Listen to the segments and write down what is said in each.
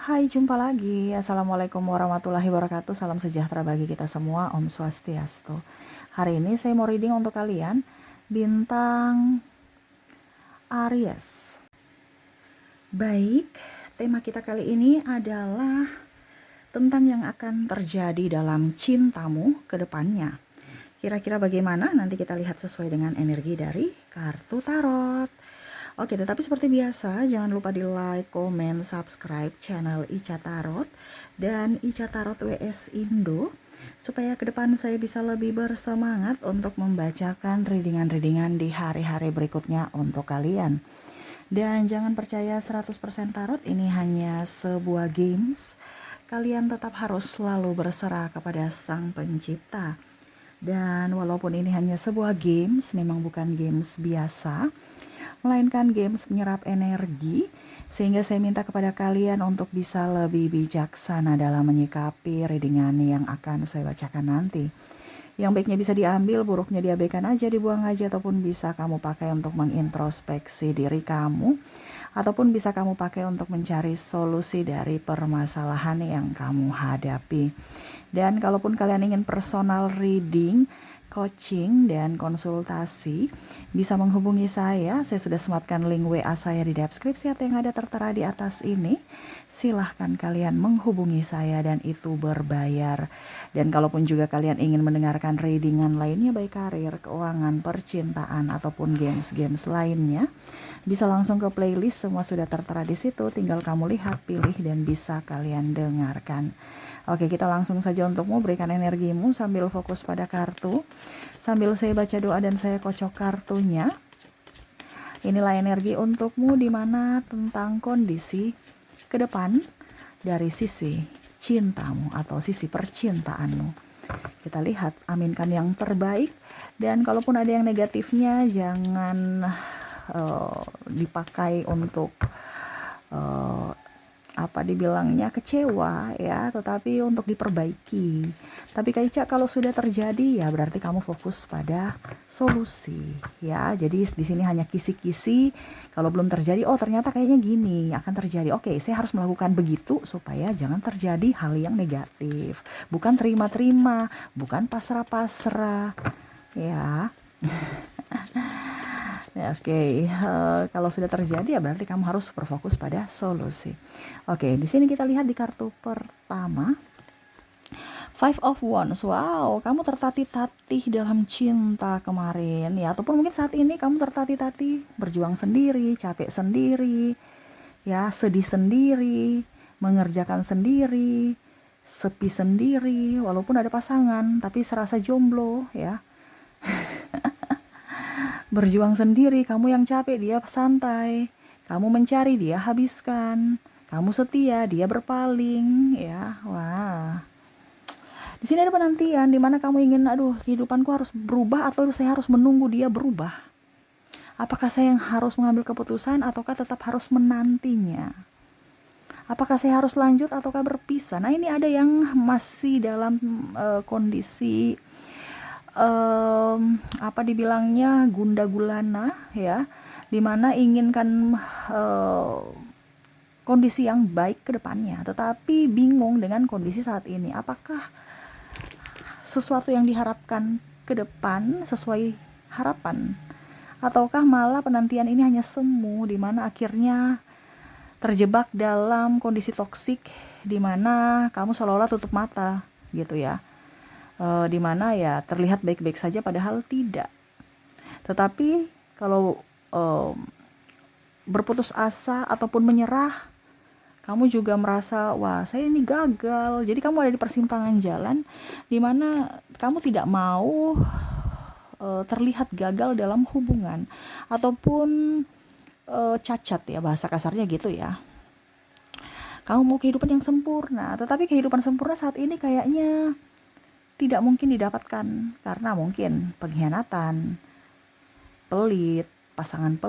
Hai, jumpa lagi. Assalamualaikum warahmatullahi wabarakatuh. Salam sejahtera bagi kita semua. Om Swastiastu. Hari ini saya mau reading untuk kalian bintang Aries. Baik, tema kita kali ini adalah tentang yang akan terjadi dalam cintamu ke depannya. Kira-kira bagaimana? Nanti kita lihat sesuai dengan energi dari kartu tarot. Oke, tetapi seperti biasa, jangan lupa di like, komen, subscribe channel Ica Tarot dan Ica Tarot WS Indo, supaya ke depan saya bisa lebih bersemangat untuk membacakan readingan-readingan di hari-hari berikutnya untuk kalian. Dan jangan percaya 100% tarot ini hanya sebuah games. Kalian tetap harus selalu berserah kepada Sang Pencipta. Dan walaupun ini hanya sebuah games, memang bukan games biasa, melainkan games menyerap energi, sehingga saya minta kepada kalian untuk bisa lebih bijaksana dalam menyikapi readingan yang akan saya bacakan nanti. Yang baiknya bisa diambil, buruknya diabaikan aja, dibuang aja, ataupun bisa kamu pakai untuk mengintrospeksi diri kamu, ataupun bisa kamu pakai untuk mencari solusi dari permasalahan yang kamu hadapi. Dan kalaupun kalian ingin personal reading, coaching, dan konsultasi, bisa menghubungi saya. Saya sudah sematkan link WA saya di deskripsi atau yang ada tertera di atas ini. Silahkan kalian menghubungi saya dan itu berbayar. Dan kalaupun juga kalian ingin mendengarkan readingan lainnya, baik karir, keuangan, percintaan, ataupun games-games lainnya, bisa langsung ke playlist, semua sudah tertera di situ. Tinggal kamu lihat, pilih, dan bisa kalian dengarkan. Oke, kita langsung saja untukmu, berikan energimu sambil fokus pada kartu. Sambil saya baca doa dan saya kocok kartunya. Inilah energi untukmu di mana tentang kondisi ke depan dari sisi cintamu atau sisi percintaanmu. Kita lihat, aminkan yang terbaik. Dan kalaupun ada yang negatifnya, jangan dipakai untuk dibilangnya kecewa ya, tetapi untuk diperbaiki. Tapi Kak Ica, kalau sudah terjadi ya berarti kamu fokus pada solusi ya. Jadi di sini hanya kisi-kisi. Kalau belum terjadi, oh ternyata kayaknya gini akan terjadi. Oke, saya harus melakukan begitu supaya jangan terjadi hal yang negatif. Bukan terima-terima, bukan pasrah-pasrah ya. Oke, kalau sudah terjadi ya berarti kamu harus berfokus pada solusi. Oke, di sini kita lihat di kartu pertama, Five of Wands. Wow, kamu tertatih-tatih dalam cinta kemarin ya, ataupun mungkin saat ini kamu tertatih-tatih, berjuang sendiri, capek sendiri, ya, sedih sendiri, mengerjakan sendiri, sepi sendiri, walaupun ada pasangan tapi serasa jomblo ya. Berjuang sendiri, kamu yang capek, dia santai. Kamu mencari, dia habiskan. Kamu setia, dia berpaling, ya. Wah. Di sini ada penantian di mana kamu ingin, aduh, kehidupanku harus berubah atau saya harus menunggu dia berubah. Apakah saya yang harus mengambil keputusan ataukah tetap harus menantinya? Apakah saya harus lanjut ataukah berpisah? Nah, ini ada yang masih dalam kondisi dibilangnya gunda gulana ya, dimana inginkan kondisi yang baik ke depannya, tetapi bingung dengan kondisi saat ini. Apakah sesuatu yang diharapkan ke depan sesuai harapan, ataukah malah penantian ini hanya semu, dimana akhirnya terjebak dalam kondisi toksik, dimana kamu seolah-olah tutup mata gitu ya. Dimana ya terlihat baik-baik saja padahal tidak. Tetapi kalau berputus asa ataupun menyerah, kamu juga merasa wah saya ini gagal. Jadi kamu ada di persimpangan jalan dimana kamu tidak mau terlihat gagal dalam hubungan ataupun cacat ya, bahasa kasarnya gitu ya. Kamu mau kehidupan yang sempurna, tetapi kehidupan sempurna saat ini kayaknya tidak mungkin didapatkan karena mungkin pengkhianatan, pelit, pasangan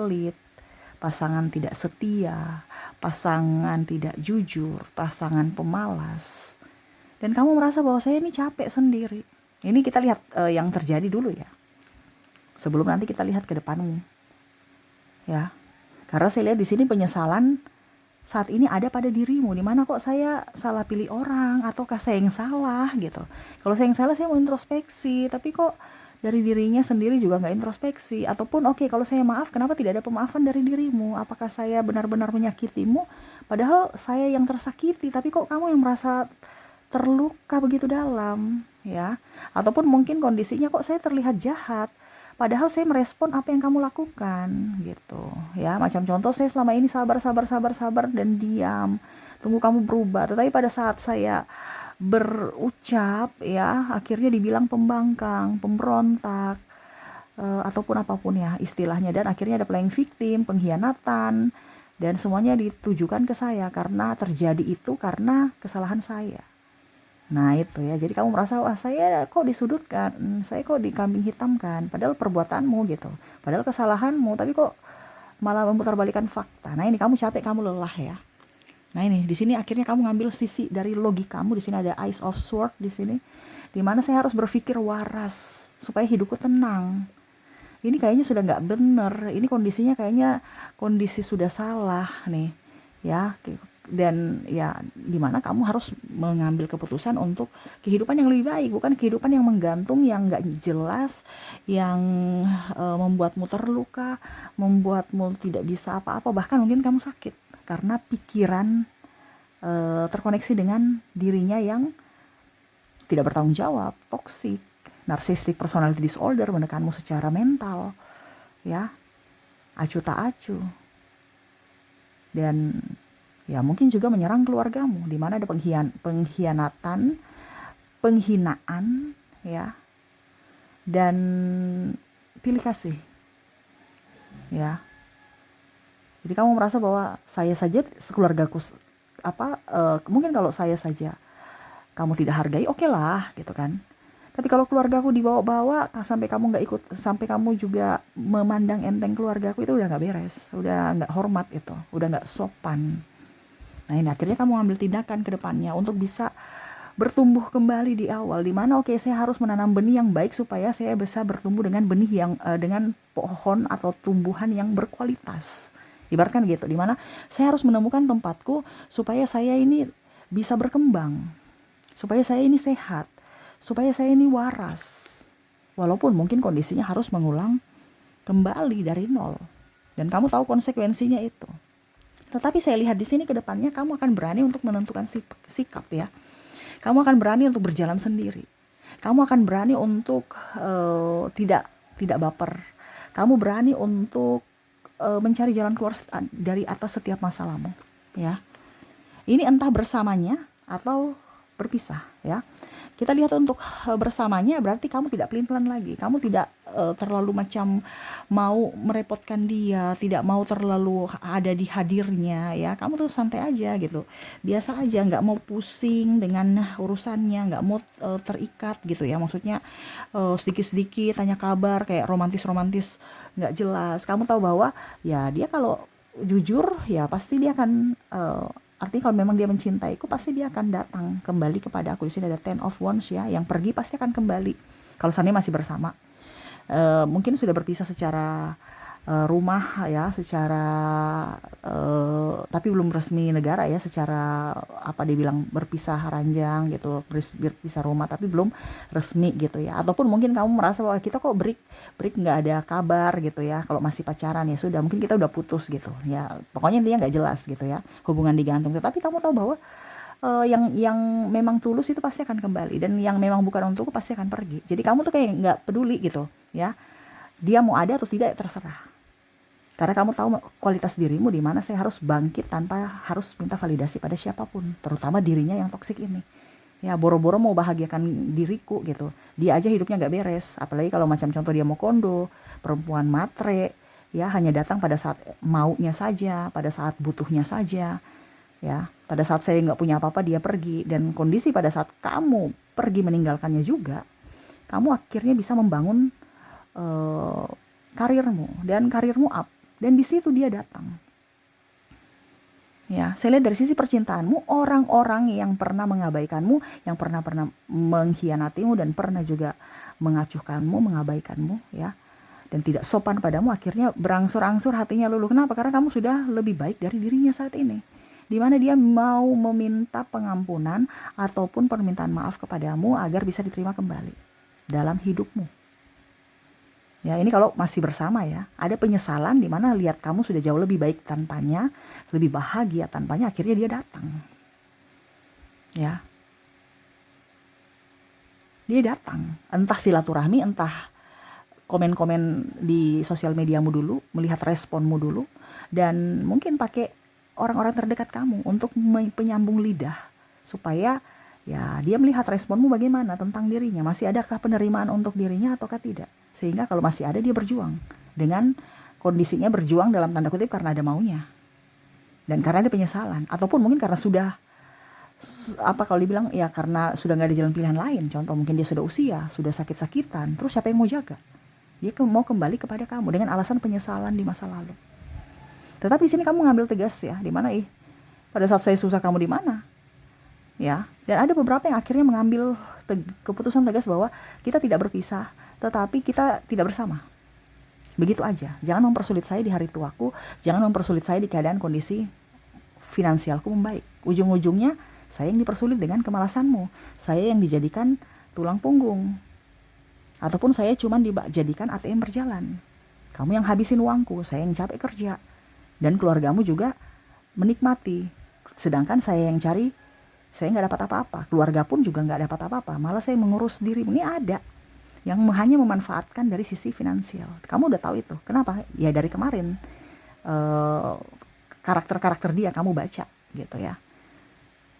tidak setia, pasangan tidak jujur, pasangan pemalas. Dan kamu merasa bahwa saya ini capek sendiri. Ini kita lihat yang terjadi dulu ya, sebelum nanti kita lihat ke depanmu ya. Karena saya lihat di sini penyesalan saat ini ada pada dirimu, dimana kok saya salah pilih orang, ataukah saya yang salah gitu. Kalau saya yang salah, saya mau introspeksi, tapi kok dari dirinya sendiri juga nggak introspeksi. Ataupun oke, kalau saya maaf, kenapa tidak ada pemaafan dari dirimu? Apakah saya benar-benar menyakitimu, padahal saya yang tersakiti, tapi kok kamu yang merasa terluka begitu dalam, ya? Ataupun mungkin kondisinya, kok saya terlihat jahat, padahal saya merespon apa yang kamu lakukan gitu, ya. Macam contoh, saya selama ini sabar sabar sabar sabar dan diam, tunggu kamu berubah, tetapi pada saat saya berucap, ya, akhirnya dibilang pembangkang, pemberontak, ataupun apapun ya istilahnya, dan akhirnya ada playing victim, pengkhianatan, dan semuanya ditujukan ke saya karena terjadi itu karena kesalahan saya. Nah itu ya, jadi kamu merasa, wah saya kok disudutkan, saya kok dikambing hitamkan, padahal perbuatanmu gitu, padahal kesalahanmu, tapi kok malah memutarbalikkan fakta. Nah ini kamu capek, kamu lelah ya. Nah ini di sini akhirnya kamu ngambil sisi dari logikamu. Di sini ada Ace of Sword di sini, dimana saya harus berpikir waras supaya hidupku tenang. Ini kayaknya sudah nggak bener, ini kondisinya kayaknya kondisi sudah salah nih, ya. Dan ya dimana kamu harus mengambil keputusan untuk kehidupan yang lebih baik, bukan kehidupan yang menggantung, yang nggak jelas, yang membuatmu terluka, membuatmu tidak bisa apa-apa, bahkan mungkin kamu sakit karena pikiran terkoneksi dengan dirinya yang tidak bertanggung jawab, toksik, narcissistic personality disorder, menekanmu secara mental, ya, acuh tak acuh. Dan ya mungkin juga menyerang keluargamu, di mana ada pengkhianatan, penghinaan, ya, dan pilih kasih, ya. Jadi kamu merasa bahwa saya saja, keluargaku mungkin kalau saya saja kamu tidak hargai, oke lah gitu kan. Tapi kalau keluargaku dibawa-bawa sampai kamu nggak ikut, sampai kamu juga memandang enteng keluargaku, itu udah nggak beres, udah nggak hormat, itu udah nggak sopan. Nah ini akhirnya kamu ambil tindakan ke depannya untuk bisa bertumbuh kembali di awal, dimana oke, saya harus menanam benih yang baik supaya saya bisa bertumbuh dengan benih yang dengan pohon atau tumbuhan yang berkualitas, ibaratkan gitu, dimana saya harus menemukan tempatku supaya saya ini bisa berkembang, supaya saya ini sehat, supaya saya ini waras, walaupun mungkin kondisinya harus mengulang kembali dari nol, dan kamu tahu konsekuensinya itu. Tetapi saya lihat di sini ke depannya kamu akan berani untuk menentukan sikap ya. Kamu akan berani untuk berjalan sendiri. Kamu akan berani untuk tidak baper. Kamu berani untuk mencari jalan keluar dari atas setiap masalahmu, ya. Ini entah bersamanya atau berpisah, ya. Kita lihat untuk bersamanya, berarti kamu tidak pelin-pelan lagi. Kamu tidak terlalu macam mau merepotkan dia, tidak mau terlalu ada di hadirnya, ya. Kamu tuh santai aja gitu, biasa aja, nggak mau pusing dengan urusannya, nggak mau terikat gitu ya. Maksudnya sedikit-sedikit tanya kabar kayak romantis-romantis nggak jelas. Kamu tahu bahwa ya dia kalau jujur ya pasti dia akan artinya kalau memang dia mencintaiku, pasti dia akan datang kembali kepada aku. Di sini ada Ten of Wands ya, yang pergi pasti akan kembali. Kalau seandainya masih bersama, mungkin sudah berpisah secara rumah ya, secara tapi belum resmi negara ya, secara apa dia bilang, berpisah ranjang gitu, berpisah rumah tapi belum resmi gitu ya. Ataupun mungkin kamu merasa bahwa kita kok break nggak ada kabar gitu ya. Kalau masih pacaran ya sudah, mungkin kita udah putus gitu ya, pokoknya intinya nggak jelas gitu ya, hubungan digantung. Tetapi kamu tahu bahwa yang memang tulus itu pasti akan kembali, dan yang memang bukan untukku pasti akan pergi. Jadi kamu tuh kayak nggak peduli gitu ya, dia mau ada atau tidak terserah, karena kamu tahu kualitas dirimu, di mana saya harus bangkit tanpa harus minta validasi pada siapapun, terutama dirinya yang toksik ini. Ya boro-boro mau bahagiakan diriku gitu, dia aja hidupnya nggak beres. Apalagi kalau macam contoh dia mau kondo, perempuan matre, ya hanya datang pada saat maunya saja, pada saat butuhnya saja, ya. Pada saat saya nggak punya apa-apa dia pergi, dan kondisi pada saat kamu pergi meninggalkannya juga, kamu akhirnya bisa membangun karirmu, dan karirmu up. Dan di situ dia datang. Ya, saya lihat dari sisi percintaanmu, orang-orang yang pernah mengabaikanmu, yang pernah mengkhianatimu, dan pernah juga mengacuhkanmu, mengabaikanmu, ya, dan tidak sopan padamu, akhirnya berangsur-angsur hatinya luluh. Kenapa? Karena kamu sudah lebih baik dari dirinya saat ini. di mana dia mau meminta pengampunan ataupun permintaan maaf kepadamu agar bisa diterima kembali dalam hidupmu. Ya, ini kalau masih bersama ya. Ada penyesalan di mana lihat kamu sudah jauh lebih baik tanpanya, lebih bahagia tanpanya, akhirnya dia datang. Ya. Dia datang, entah silaturahmi, entah komen-komen di sosial mediamu dulu, melihat responmu dulu, dan mungkin pakai orang-orang terdekat kamu untuk penyambung lidah, supaya ya dia melihat responmu bagaimana tentang dirinya, masih adakah penerimaan untuk dirinya ataukah tidak. Sehingga kalau masih ada, dia berjuang dengan kondisinya, berjuang dalam tanda kutip karena ada maunya dan karena ada penyesalan, ataupun mungkin karena sudah kalau dibilang ya karena sudah nggak ada jalan pilihan lain. Contoh mungkin dia sudah usia, sudah sakit-sakitan, terus siapa yang mau jaga? Dia mau kembali kepada kamu dengan alasan penyesalan di masa lalu. Tetapi di sini kamu ngambil tegas ya, di mana pada saat saya susah kamu di mana? Ya, dan ada beberapa yang akhirnya mengambil keputusan tegas bahwa kita tidak berpisah, tetapi kita tidak bersama. Begitu aja. Jangan mempersulit saya di hari tuaku, jangan mempersulit saya di keadaan kondisi finansialku membaik. Ujung-ujungnya saya yang dipersulit dengan kemalasanmu, saya yang dijadikan tulang punggung, ataupun saya cuma dijadikan ATM berjalan. Kamu yang habisin uangku, saya yang capek kerja, dan keluargamu juga menikmati. Sedangkan saya yang cari, saya nggak dapat apa-apa. Keluarga pun juga nggak dapat apa-apa. Malah saya mengurus diri. Ini ada yang hanya memanfaatkan dari sisi finansial. Kamu udah tahu itu. Kenapa? Ya dari kemarin karakter-karakter dia kamu baca gitu ya.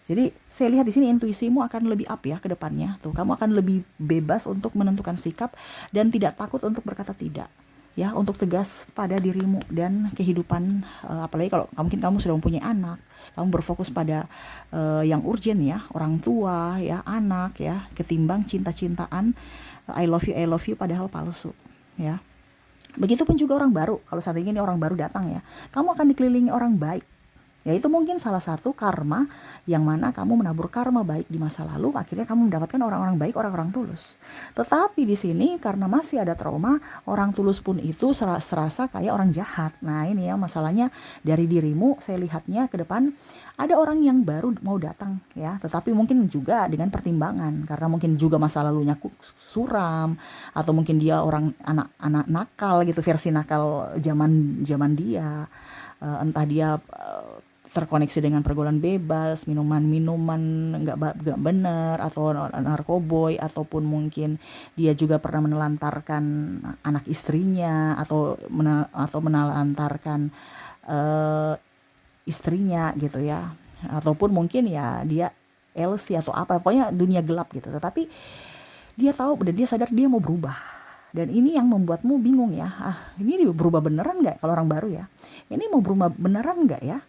Jadi saya lihat di sini intuisimu akan lebih up ya ke depannya. Tuh, kamu akan lebih bebas untuk menentukan sikap dan tidak takut untuk berkata tidak. Ya, untuk tegas pada dirimu dan kehidupan, apalagi kalau mungkin kamu sudah mempunyai anak, kamu berfokus pada yang urgent ya, orang tua ya, anak ya, ketimbang cinta-cintaan, I love you padahal palsu ya. Begitupun juga orang baru, kalau seandainya ini orang baru datang ya, kamu akan dikelilingi orang baik. Ya itu mungkin salah satu karma yang mana kamu menabur karma baik di masa lalu, akhirnya kamu mendapatkan orang-orang baik, orang-orang tulus. Tetapi di sini karena masih ada trauma, orang tulus pun itu serasa kayak orang jahat. Nah ini ya masalahnya dari dirimu, saya lihatnya ke depan ada orang yang baru mau datang ya, tetapi mungkin juga dengan pertimbangan karena mungkin juga masa lalunya suram, atau mungkin dia orang anak nakal gitu, versi nakal zaman dia, entah dia terkoneksi dengan pergaulan bebas, minuman nggak benar, atau narkoboy, ataupun mungkin dia juga pernah menelantarkan anak istrinya, atau menelantarkan istrinya gitu ya, ataupun mungkin ya dia LC atau apa, pokoknya dunia gelap gitu. Tetapi dia tahu dan dia sadar dia mau berubah, dan ini yang membuatmu bingung ya, ini berubah beneran nggak? Kalau orang baru ya, ini mau berubah beneran nggak ya?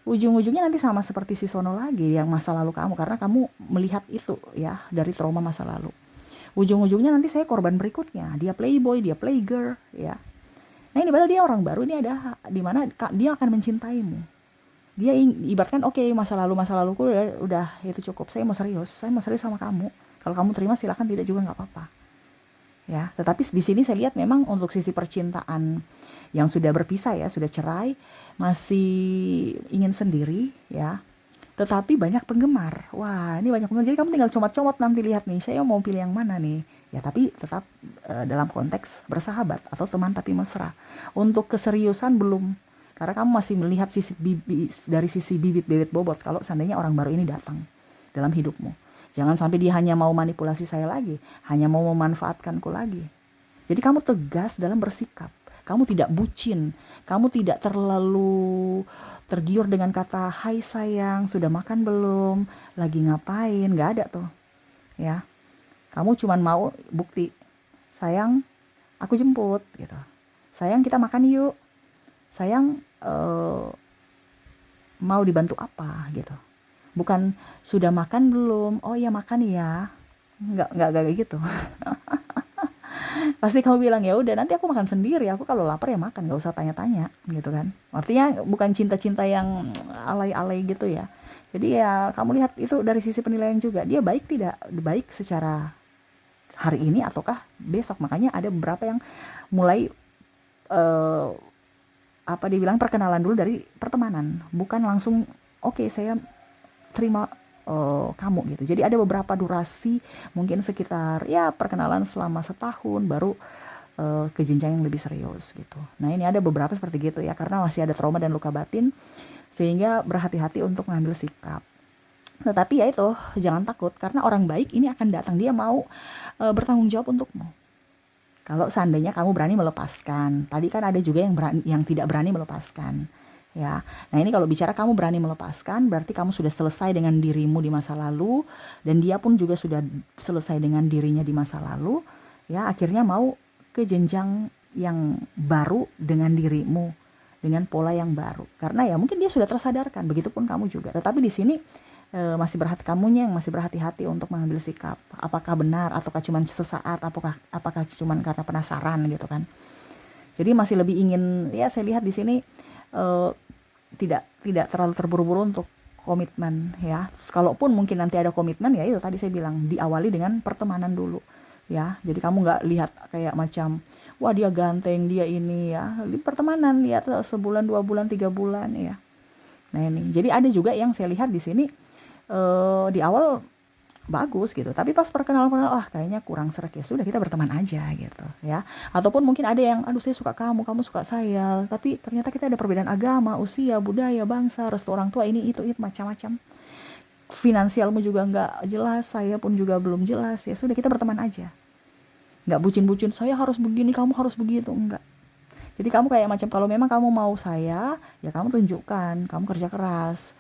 Ujung-ujungnya nanti sama seperti si Sono lagi yang masa lalu kamu, karena kamu melihat itu ya dari trauma masa lalu. Ujung-ujungnya nanti saya korban berikutnya, dia playboy, dia playgirl ya. Nah ini padahal dia orang baru, ini ada di mana dia akan mencintaimu. Dia ibaratkan oke, masa laluku udah itu cukup, saya mau serius sama kamu. Kalau kamu terima silakan, tidak juga nggak apa-apa. Ya, tetapi di sini saya lihat memang untuk sisi percintaan yang sudah berpisah ya, sudah cerai, masih ingin sendiri ya. Tetapi banyak penggemar. Wah, ini banyak penggemar. Jadi kamu tinggal comot-comot nanti lihat nih, saya mau pilih yang mana nih. Ya, tapi tetap dalam konteks bersahabat atau teman tapi mesra. Untuk keseriusan belum. Karena kamu masih melihat dari sisi bibit bebet bobot kalau seandainya orang baru ini datang dalam hidupmu. Jangan sampai dia hanya mau manipulasi saya lagi, hanya mau memanfaatkanku lagi. Jadi kamu tegas dalam bersikap. Kamu tidak bucin, kamu tidak terlalu tergiur dengan kata hai sayang, sudah makan belum, lagi ngapain, gak ada tuh. Ya, kamu cuman mau bukti, sayang aku jemput gitu. Sayang kita makan yuk. Sayang mau dibantu apa gitu. Bukan sudah makan belum, oh ya makan ya, nggak gitu. Pasti kamu bilang ya udah nanti aku makan sendiri, aku kalau lapar ya makan, nggak usah tanya-tanya gitu kan. Artinya bukan cinta-cinta yang alay-alay gitu ya. Jadi ya kamu lihat itu dari sisi penilaian juga, dia baik tidak baik secara hari ini ataukah besok. Makanya ada beberapa yang mulai dibilang perkenalan dulu dari pertemanan, bukan langsung oke, saya terima kamu gitu. Jadi ada beberapa durasi, mungkin sekitar ya perkenalan selama setahun, baru ke jenjang yang lebih serius gitu. Nah ini ada beberapa seperti gitu ya, karena masih ada trauma dan luka batin, sehingga berhati-hati untuk mengambil sikap. Tetapi ya itu, jangan takut, karena orang baik ini akan datang, dia mau bertanggung jawab untukmu. Kalau seandainya kamu berani melepaskan, tadi kan ada juga yang tidak berani melepaskan, ya. Nah ini kalau bicara kamu berani melepaskan, berarti kamu sudah selesai dengan dirimu di masa lalu, dan dia pun juga sudah selesai dengan dirinya di masa lalu, ya. Akhirnya mau ke jenjang yang baru dengan dirimu, dengan pola yang baru. Karena ya mungkin dia sudah tersadarkan, begitupun kamu juga. Tetapi di sini kamunya yang masih berhati-hati untuk mengambil sikap. Apakah benar ataukah cuma sesaat, apakah cuma karena penasaran gitu kan. Jadi masih lebih ingin, ya saya lihat di sini tidak terlalu terburu-buru untuk komitmen ya. Kalaupun mungkin nanti ada komitmen, ya itu tadi saya bilang, diawali dengan pertemanan dulu ya. Jadi kamu nggak lihat kayak macam wah dia ganteng, dia ini ya. Di pertemanan lihat sebulan, 2 bulan, 3 bulan ya. Nah ini, jadi ada juga yang saya lihat di sini di awal bagus gitu, tapi pas perkenalan kayaknya kurang serak, ya sudah kita berteman aja gitu ya. Ataupun mungkin ada yang aduh saya suka kamu suka saya, tapi ternyata kita ada perbedaan agama, usia, budaya, bangsa, restu orang tua, ini itu macam-macam. Finansialmu juga nggak jelas, saya pun juga belum jelas, ya sudah kita berteman aja. Nggak bucin-bucin, saya harus begini, kamu harus begitu, enggak. Jadi kamu kayak macam, kalau memang kamu mau saya, ya kamu tunjukkan, kamu kerja keras.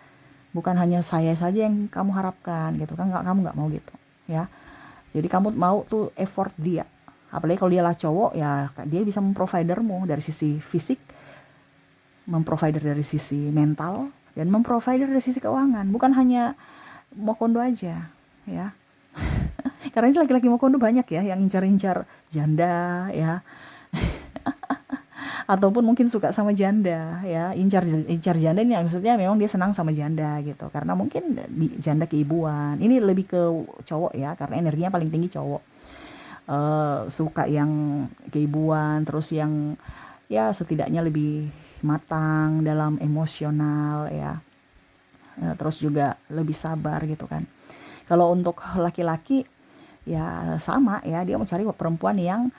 Bukan hanya saya saja yang kamu harapkan gitu kan, kamu nggak mau gitu ya. Jadi kamu mau tuh effort dia, apalagi kalau dia lah cowok, ya dia bisa memprovidermu dari sisi fisik, memprovider dari sisi mental, dan memprovider dari sisi keuangan. Bukan hanya mau kondo aja ya. Karena ini laki-laki mau kondo banyak ya, yang incar-incar janda ya, ataupun mungkin suka sama janda ya. Incar janda ini maksudnya memang dia senang sama janda gitu, karena mungkin janda keibuan. Ini lebih ke cowok ya, karena energinya paling tinggi cowok. Suka yang keibuan, terus yang ya setidaknya lebih matang dalam emosional ya. Terus juga lebih sabar gitu kan. Kalau untuk laki-laki ya sama ya, dia mau cari perempuan yang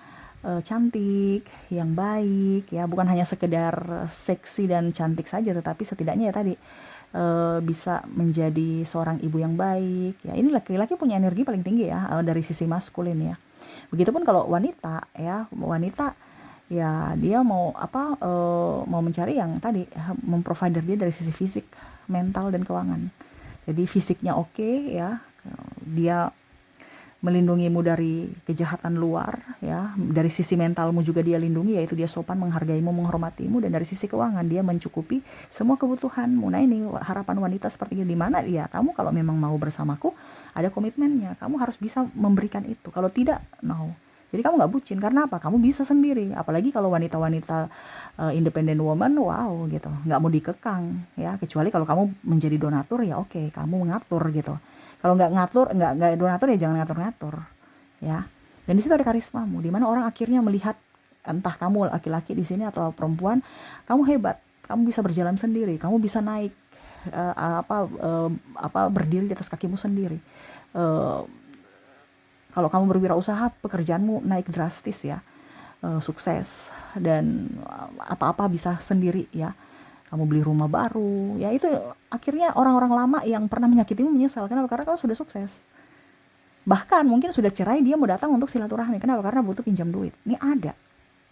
cantik, yang baik ya, bukan hanya sekedar seksi dan cantik saja, tetapi setidaknya ya tadi bisa menjadi seorang ibu yang baik ya. Ini laki-laki punya energi paling tinggi ya, dari sisi maskulin ya. Begitupun kalau wanita ya, ya dia mau mau mencari yang tadi memprovider dia dari sisi fisik, mental, dan keuangan. Jadi fisiknya oke ya, dia melindungimu dari kejahatan luar ya. Dari sisi mentalmu juga dia lindungi, yaitu dia sopan, menghargaimu, menghormatimu, dan dari sisi keuangan dia mencukupi semua kebutuhanmu. Nah ini harapan wanita seperti ini, di mana ya kamu kalau memang mau bersamaku ada komitmennya, kamu harus bisa memberikan itu. Kalau tidak, no. Jadi kamu nggak bucin, karena apa? Kamu bisa sendiri. Apalagi kalau wanita-wanita independent woman, wow gitu, nggak mau dikekang ya. Kecuali kalau kamu menjadi donatur, ya oke, kamu mengatur gitu. Kalau nggak donatur, ya jangan ngatur-ngatur ya. Dan di situ ada karismamu, di mana orang akhirnya melihat, entah kamu laki-laki di sini atau perempuan, kamu hebat, kamu bisa berjalan sendiri, kamu bisa naik berdiri di atas kakimu sendiri. Kalau kamu berwirausaha, pekerjaanmu naik drastis ya, sukses, dan apa-apa bisa sendiri ya. Kamu beli rumah baru ya, itu akhirnya orang-orang lama yang pernah menyakitimu menyesal. Kenapa? Karena kau sudah sukses. Bahkan mungkin sudah cerai, dia mau datang untuk silaturahmi. Kenapa? Karena butuh pinjam duit. Ini ada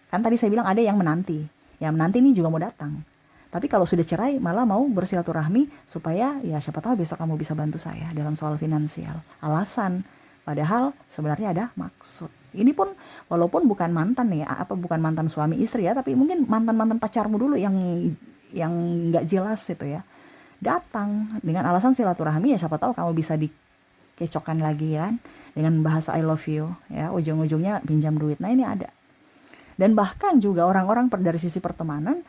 kan, tadi saya bilang ada yang menanti, ya menanti ini juga mau datang. Tapi kalau sudah cerai, malah mau bersilaturahmi supaya ya siapa tahu besok kamu bisa bantu saya dalam soal finansial. Alasan, padahal sebenarnya ada maksud. Ini pun walaupun bukan mantan ya, bukan mantan suami istri ya, tapi mungkin mantan pacarmu dulu yang nggak jelas itu ya, datang dengan alasan silaturahmi, ya siapa tahu kamu bisa dikecokkan lagi kan dengan bahasa I love you ya, ujung-ujungnya pinjam duit. Nah ini ada. Dan bahkan juga orang-orang dari sisi pertemanan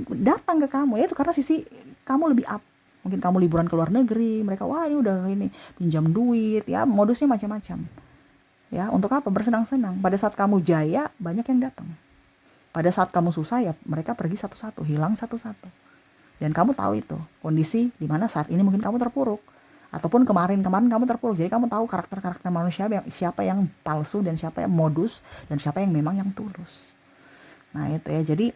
datang ke kamu ya, itu karena sisi kamu lebih up. Mungkin kamu liburan ke luar negeri, mereka wah ini udah ini pinjam duit ya, modusnya macam-macam ya. Untuk apa? Bersenang-senang. Pada saat kamu jaya, banyak yang datang. Pada saat kamu susah, ya mereka pergi satu-satu, hilang satu-satu. Dan kamu tahu itu kondisi di mana saat ini mungkin kamu terpuruk, ataupun kemarin kamu terpuruk. Jadi kamu tahu karakter manusia siapa yang palsu dan siapa yang modus dan siapa yang memang yang tulus. Nah itu ya, jadi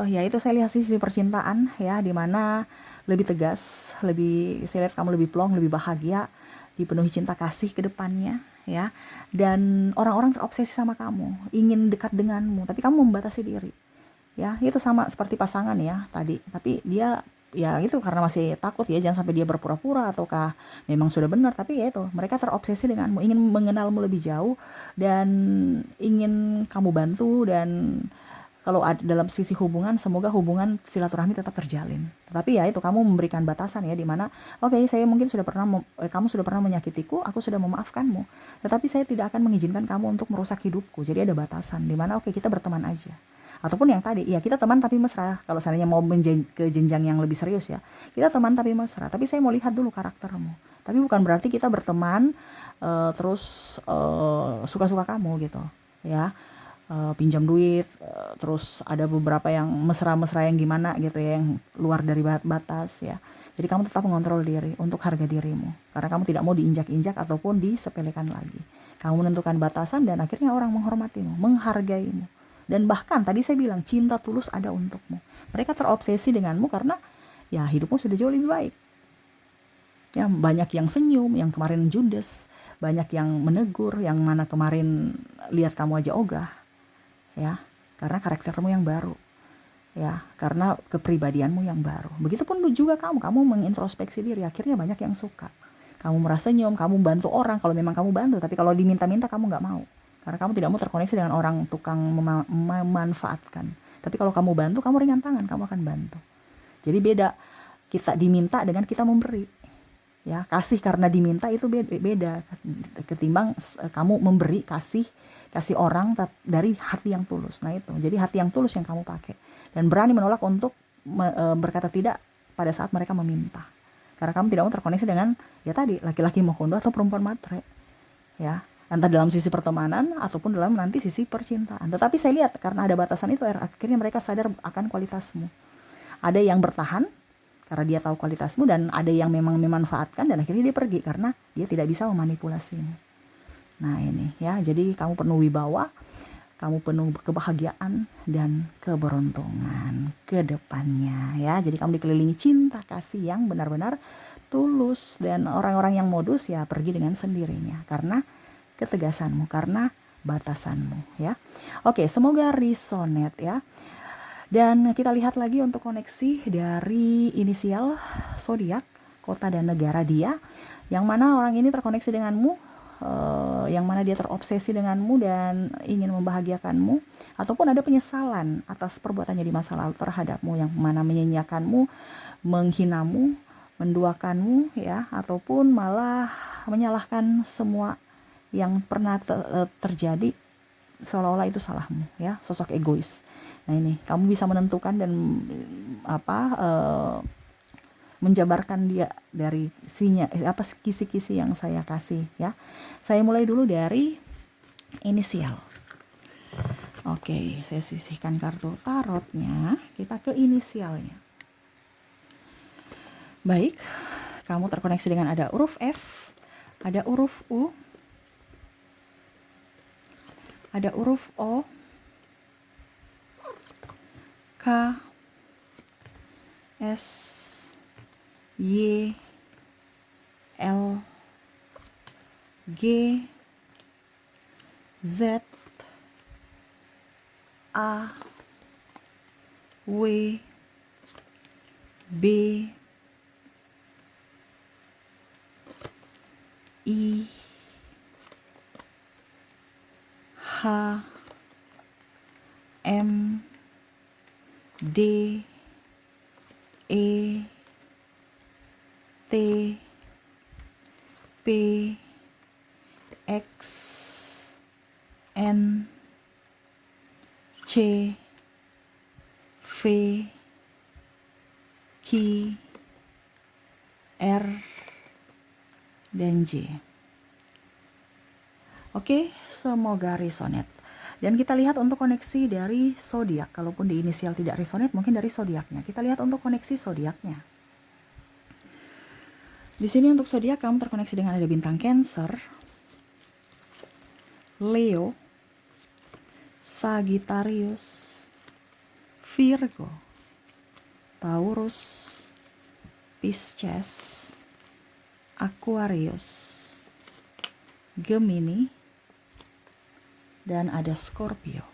ya itu saya lihat sisi percintaan ya, dimana lebih tegas, saya lihat kamu lebih plong, lebih bahagia, dipenuhi cinta kasih ke depannya ya. Dan orang-orang terobsesi sama kamu, ingin dekat denganmu, tapi kamu membatasi diri. Ya, itu sama seperti pasangan ya tadi. Tapi dia ya itu karena masih takut ya, jangan sampai dia berpura-pura ataukah memang sudah benar, tapi ya itu mereka terobsesi denganmu, ingin mengenalmu lebih jauh dan ingin kamu bantu. Dan kalau dalam sisi hubungan, semoga hubungan silaturahmi tetap terjalin. Tapi ya itu kamu memberikan batasan ya, dimana oke, saya mungkin kamu sudah pernah menyakitiku, aku sudah memaafkanmu, tetapi saya tidak akan mengizinkan kamu untuk merusak hidupku. Jadi ada batasan dimana oke, kita berteman aja. Ataupun yang tadi, ya kita teman tapi mesra. Kalau seandainya mau ke jenjang yang lebih serius ya, kita teman tapi mesra. Tapi saya mau lihat dulu karaktermu. Tapi bukan berarti kita berteman terus suka-suka kamu gitu ya. Pinjam duit, terus ada beberapa yang mesra-mesra yang gimana gitu ya, yang luar dari batas ya. Jadi kamu tetap mengontrol diri untuk harga dirimu, karena kamu tidak mau diinjak-injak ataupun disepelekan lagi. Kamu menentukan batasan dan akhirnya orang menghormatimu, menghargaimu. Dan bahkan tadi saya bilang cinta tulus ada untukmu. Mereka terobsesi denganmu karena ya hidupmu sudah jauh lebih baik. Ya, banyak yang senyum, yang kemarin judes, banyak yang menegur, yang mana kemarin lihat kamu aja ogah. Ya, karena karaktermu yang baru. Ya, karena kepribadianmu yang baru. Begitupun juga kamu mengintrospeksi diri, akhirnya banyak yang suka. Kamu merasa senyum, kamu bantu orang kalau memang kamu bantu, tapi kalau diminta-minta kamu nggak mau. Karena kamu tidak mau terkoneksi dengan orang tukang memanfaatkan. Tapi kalau kamu bantu, kamu ringan tangan, kamu akan bantu. Jadi beda kita diminta dengan kita memberi. Ya, kasih karena diminta itu beda ketimbang kamu memberi kasih orang dari hati yang tulus. Nah itu, jadi hati yang tulus yang kamu pakai dan berani menolak untuk berkata tidak pada saat mereka meminta, karena kamu tidak mau terkoneksi dengan ya tadi laki-laki mokondo atau perempuan matre ya, entah dalam sisi pertemanan ataupun dalam nanti sisi percintaan. Tetapi saya lihat karena ada batasan itu, akhirnya mereka sadar akan kualitasmu. Ada yang bertahan karena dia tahu kualitasmu, dan ada yang memang memanfaatkan dan akhirnya dia pergi karena dia tidak bisa memanipulasimu. Nah ini ya, jadi kamu penuh wibawa, kamu penuh kebahagiaan dan keberuntungan ke depannya ya. Jadi kamu dikelilingi cinta kasih yang benar-benar tulus, dan orang-orang yang modus ya pergi dengan sendirinya karena ketegasanmu, karena batasanmu ya. Oke, semoga resonate ya. Dan kita lihat lagi untuk koneksi dari inisial zodiak, kota dan negara dia, yang mana orang ini terkoneksi denganmu, yang mana dia terobsesi denganmu dan ingin membahagiakanmu, ataupun ada penyesalan atas perbuatannya di masa lalu terhadapmu, yang mana menyanyiakanmu, menghinamu, menduakanmu ya, ataupun malah menyalahkan semua yang pernah terjadi, seolah-olah itu salahmu ya, sosok egois. Nah ini kamu bisa menentukan dan menjabarkan dia dari kisi-kisi yang saya kasih ya. Saya mulai dulu dari inisial. Oke, saya sisihkan kartu tarotnya, kita ke inisialnya. Baik, kamu terkoneksi dengan ada huruf F, ada huruf U, ada huruf O, K, S, Y, L, G, Z, A, W, B, I, H, M, D, E, T, P, X, N, C, V, Q, R, dan J. Oke, semoga resonate. Dan kita lihat untuk koneksi dari zodiak. Kalaupun di inisial tidak resonate, mungkin dari zodiaknya. Kita lihat untuk koneksi zodiaknya. Di sini untuk zodiak kamu terkoneksi dengan ada bintang Cancer, Leo, Sagittarius, Virgo, Taurus, Pisces, Aquarius, Gemini, dan ada Scorpio.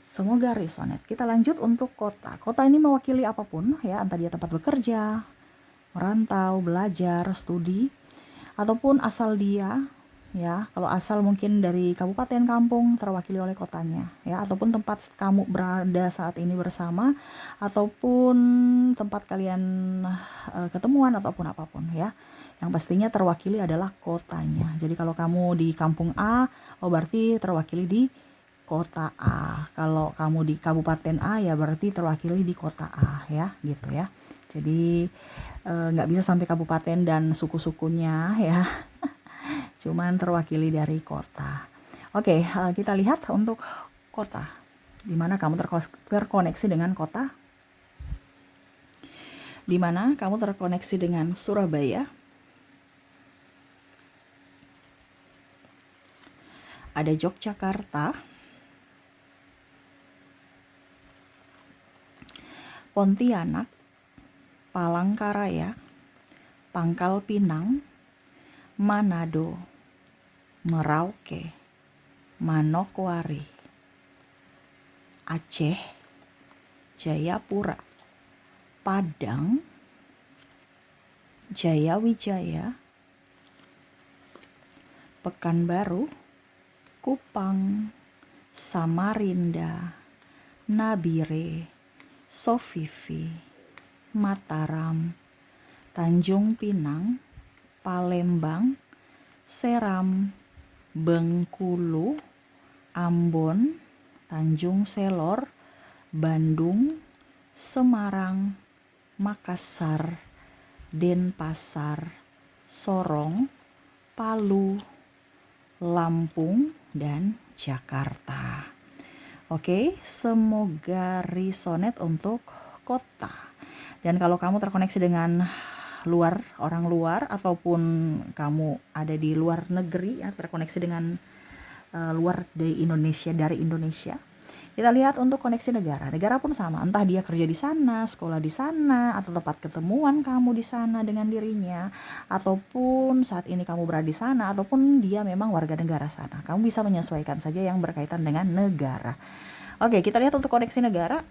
Semoga resonate. Kita lanjut untuk kota. Kota ini mewakili apapun ya, entah dia tempat bekerja, merantau, belajar, studi, ataupun asal dia ya. Kalau asal mungkin dari kabupaten, kampung, terwakili oleh kotanya ya, ataupun tempat kamu berada saat ini bersama, ataupun tempat kalian ketemuan, ataupun apapun ya. Yang pastinya terwakili adalah kotanya. Jadi kalau kamu di kampung A, berarti terwakili di kota A. Kalau kamu di kabupaten A, ya berarti terwakili di kota A ya, gitu ya. Jadi nggak bisa sampai kabupaten dan suku-sukunya ya. Cuman terwakili dari kota. Oke, kita lihat untuk kota. Di mana kamu terkoneksi dengan kota? Di mana kamu terkoneksi dengan Surabaya? Ada Yogyakarta, Pontianak, Palangkaraya, Pangkal Pinang, Manado, Merauke, Manokwari, Aceh, Jayapura, Padang, Jayawijaya, Pekanbaru, Kupang, Samarinda, Nabire, Sofifi, Mataram, Tanjung Pinang, Palembang, Seram, Bengkulu, Ambon, Tanjung Selor, Bandung, Semarang, Makassar, Denpasar, Sorong, Palu, Lampung, dan Jakarta. Oke, semoga resonate untuk kota. Dan kalau kamu terkoneksi dengan orang luar, ataupun kamu ada di luar negeri ya, terkoneksi dengan luar dari Indonesia. Kita lihat untuk koneksi negara pun sama, entah dia kerja di sana, sekolah di sana, atau tempat ketemuan kamu di sana dengan dirinya, ataupun saat ini kamu berada di sana, ataupun dia memang warga negara sana. Kamu bisa menyesuaikan saja yang berkaitan dengan negara. Oke, kita lihat untuk koneksi negara.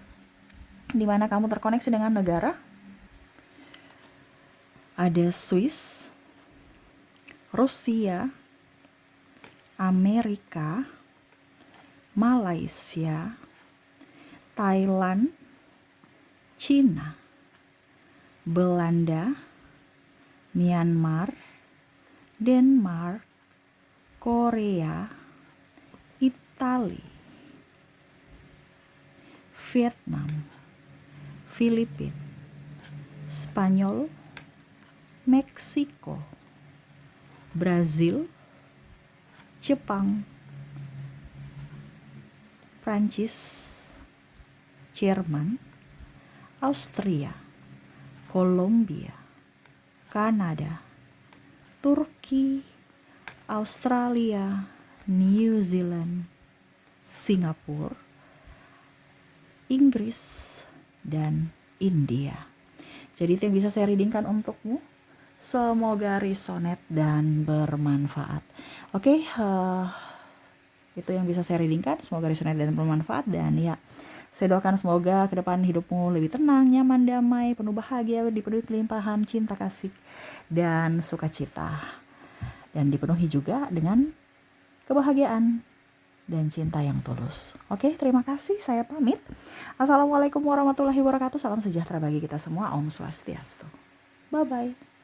Di mana kamu terkoneksi dengan negara? Ada Swiss, Rusia, Amerika, Malaysia, Thailand, Cina, Belanda, Myanmar, Denmark, Korea, Italia, Vietnam, Filipina, Spanyol, Meksiko, Brazil, Jepang, Prancis, Jerman, Austria, Kolombia, Kanada, Turki, Australia, New Zealand, Singapura, Inggris, dan India. Jadi itu yang bisa saya readingkan untukmu. Semoga resonate dan bermanfaat. Oke, itu yang bisa saya readingkan. Semoga resonate dan bermanfaat. Dan ya, saya doakan semoga ke depan hidupmu lebih tenang, nyaman, damai, penuh bahagia, dipenuhi kelimpahan cinta kasih dan sukacita. Dan dipenuhi juga dengan kebahagiaan dan cinta yang tulus. Oke, terima kasih. Saya pamit. Assalamualaikum warahmatullahi wabarakatuh. Salam sejahtera bagi kita semua. Om Swastiastu. Bye-bye.